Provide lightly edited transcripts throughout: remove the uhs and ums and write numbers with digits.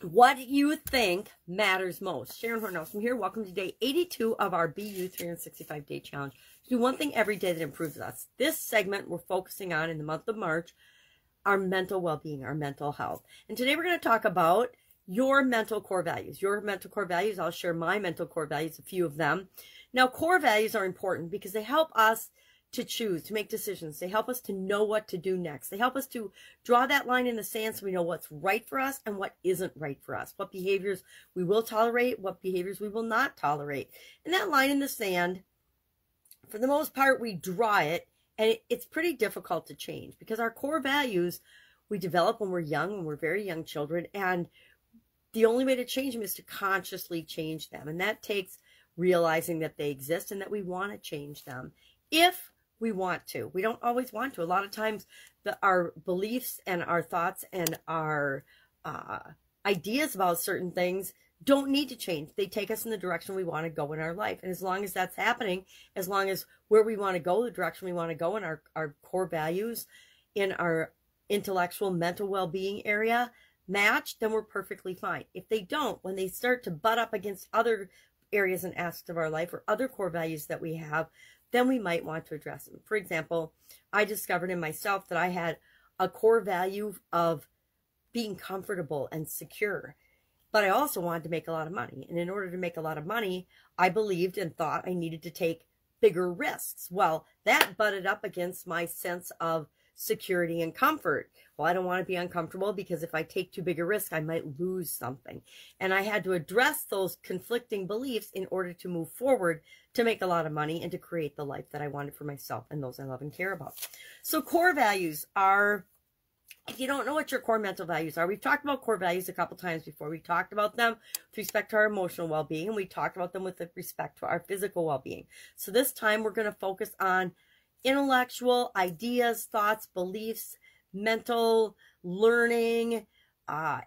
What you think matters most. Sharon Horne-Ellstrom here. Welcome to day 82 of our BU 365-day challenge. Do one thing every day that improves us. This segment we're focusing on in the month of March, our mental well-being, our mental health. And today we're going to talk about your mental core values. Your mental core values. I'll share my mental core values, a few of them. Now, core values are important because they help us to choose, to make decisions. They help us to know what to do next. They help us to draw that line in the sand so we know what's right for us and what isn't right for us. What behaviors we will tolerate, what behaviors we will not tolerate. And that line in the sand, for the most part, we draw it, and it's pretty difficult to change because our core values we develop when we're young, when we're very young children, and the only way to change them is to consciously change them. And that takes realizing that they exist and that we want to change them. If we want to. We don't always want to. A lot of times our beliefs and our thoughts and our ideas about certain things don't need to change. They take us in the direction we want to go in our life. And as long as that's happening, as long as where we want to go, the direction we want to go in our core values, in our intellectual, mental well-being area match, then we're perfectly fine. If they don't, when they start to butt up against other areas and aspects of our life or other core values that we have, then we might want to address them. For example, I discovered in myself that I had a core value of being comfortable and secure, but I also wanted to make a lot of money. And in order to make a lot of money, I believed and thought I needed to take bigger risks. Well, that butted up against my sense of security and comfort. Well, I don't want to be uncomfortable because if I take too big a risk, I might lose something. And I had to address those conflicting beliefs in order to move forward to make a lot of money and to create the life that I wanted for myself and those I love and care about. So core values are, if you don't know what your core mental values are, we've talked about core values a couple times before. We talked about them with respect to our emotional well-being, and we talked about them with respect to our physical well-being. So this time we're going to focus on intellectual ideas, thoughts, beliefs, mental learning,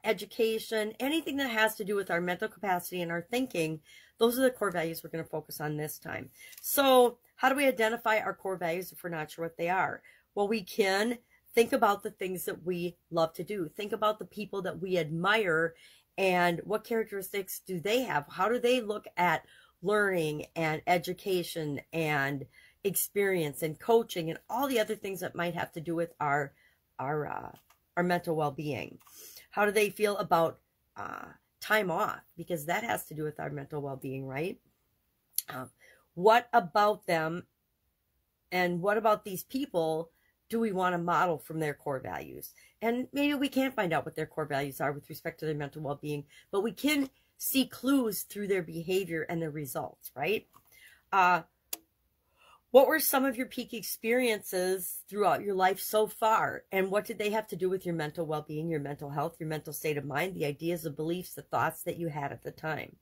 education, anything that has to do with our mental capacity and our thinking. Those are the core values we're going to focus on this time. So how do we identify our core values if we're not sure what they are? Well, we can think about the things that we love to do. Think about the people that we admire and what characteristics do they have? How do they look at learning and education and experience and coaching and all the other things that might have to do with our mental well-being? How do they feel about time off? Because that has to do with our mental well-being, right? What about them and what about these people do we want to model from their core values? And maybe we can't find out what their core values are with respect to their mental well-being, but we can see clues through their behavior and their results, right? What were some of your peak experiences throughout your life so far? And what did they have to do with your mental well-being, your mental health, your mental state of mind, the ideas, the beliefs, the thoughts that you had at the time?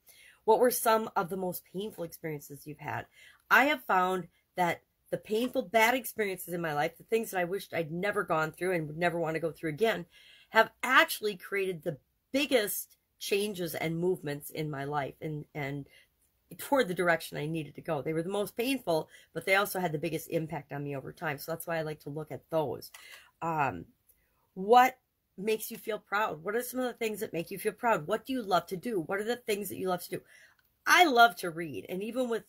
What were some of the most painful experiences you've had? I have found that the painful, bad experiences in my life, the things that I wished I'd never gone through and would never want to go through again, have actually created the biggest changes and movements in my life and toward the direction I needed to go. They were the most painful, but they also had the biggest impact on me over time. So that's why I like to look at those. What makes you feel proud? What are some of the things that make you feel proud? What do you love to do? What are the things that you love to do? I love to read. And even with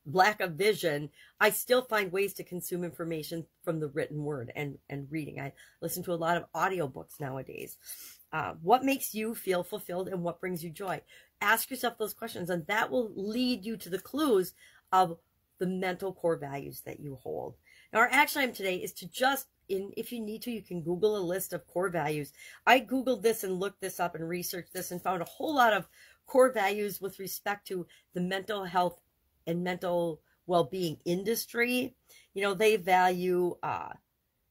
lack of vision, I still find ways to consume information from the written word and reading. I listen to a lot of audiobooks nowadays. What makes you feel fulfilled and what brings you joy? Ask yourself those questions, and that will lead you to the clues of the mental core values that you hold. Now, our action item today is to if you need to, you can Google a list of core values. I Googled this and looked this up and researched this and found a whole lot of core values with respect to the mental health and mental well-being industry. You know, they value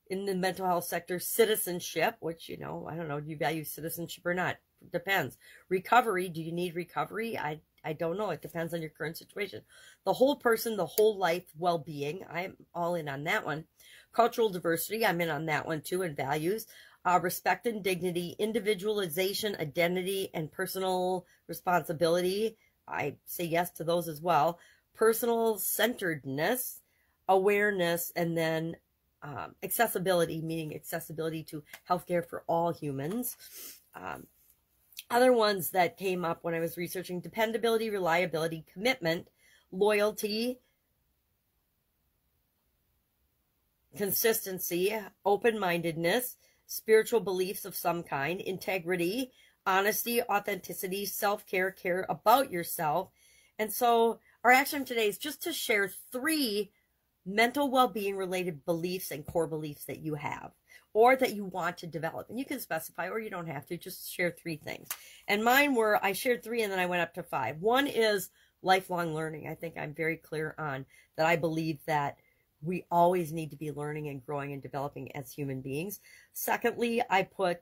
in the mental health sector citizenship, which, you know, I don't know, do you value citizenship or not? Depends. Recovery, do you need recovery? I don't know. It depends on your current situation. The whole person, the whole life well-being, I'm all in on that one. Cultural diversity, I'm in on that one too, and values. Respect and dignity, individualization, identity, and personal responsibility. I say yes to those as well. Personal centeredness, awareness, and then accessibility, meaning accessibility to healthcare for all humans. Other ones that came up when I was researching: dependability, reliability, commitment, loyalty, consistency, open-mindedness, spiritual beliefs of some kind, integrity, honesty, authenticity, self-care, care about yourself. And so our action today is just to share 3 mental well-being related beliefs and core beliefs that you have or that you want to develop. And you can specify, or you don't have to, just share 3 things. And mine were, I shared 3 and then I went up to 5. One is lifelong learning. I think I'm very clear on that. I believe that we always need to be learning and growing and developing as human beings. Secondly, I put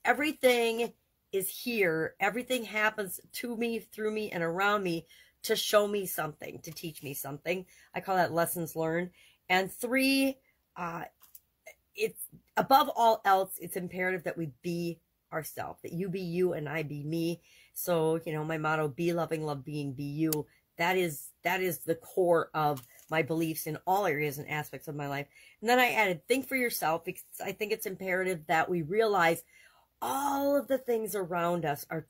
everything is here. Everything happens to me, through me, and around me to show me something, to teach me something. I call that lessons learned. And 3, it's above all else, it's imperative that we be ourselves, that you be you and I be me. So, you know, my motto, be loving, love being, be you. That is the core of my beliefs in all areas and aspects of my life. And then I added, think for yourself, because I think it's imperative that we realize all of the things around us are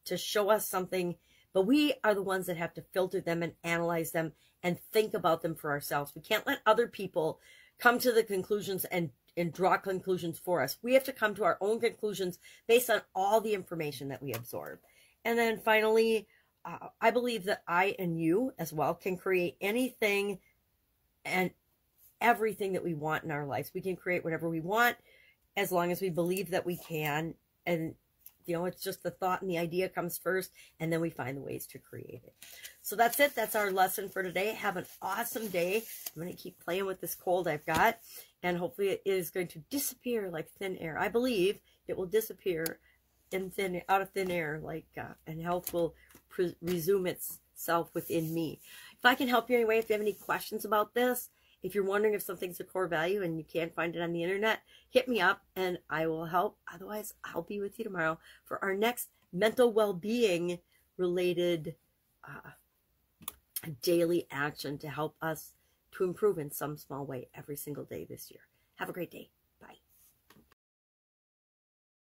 to show us something, but we are the ones that have to filter them and analyze them and think about them for ourselves. We can't let other people come to the conclusions and draw conclusions for us. We have to come to our own conclusions based on all the information that we absorb. And then finally, I believe that I and you as well can create anything and everything that we want in our lives. We can create whatever we want as long as we believe that we can. And, you know, it's just the thought and the idea comes first, and then we find the ways to create it. So that's it. That's our lesson for today. Have an awesome day. I'm going to keep playing with this cold I've got, and hopefully it is going to disappear like thin air. I believe it will disappear out of thin air, like, and health will resume itself within me. If I can help you anyway, if you have any questions about this, if you're wondering if something's a core value and you can't find it on the internet, hit me up and I will help. Otherwise, I'll be with you tomorrow for our next mental well-being related daily action to help us to improve in some small way every single day this year. Have a great day.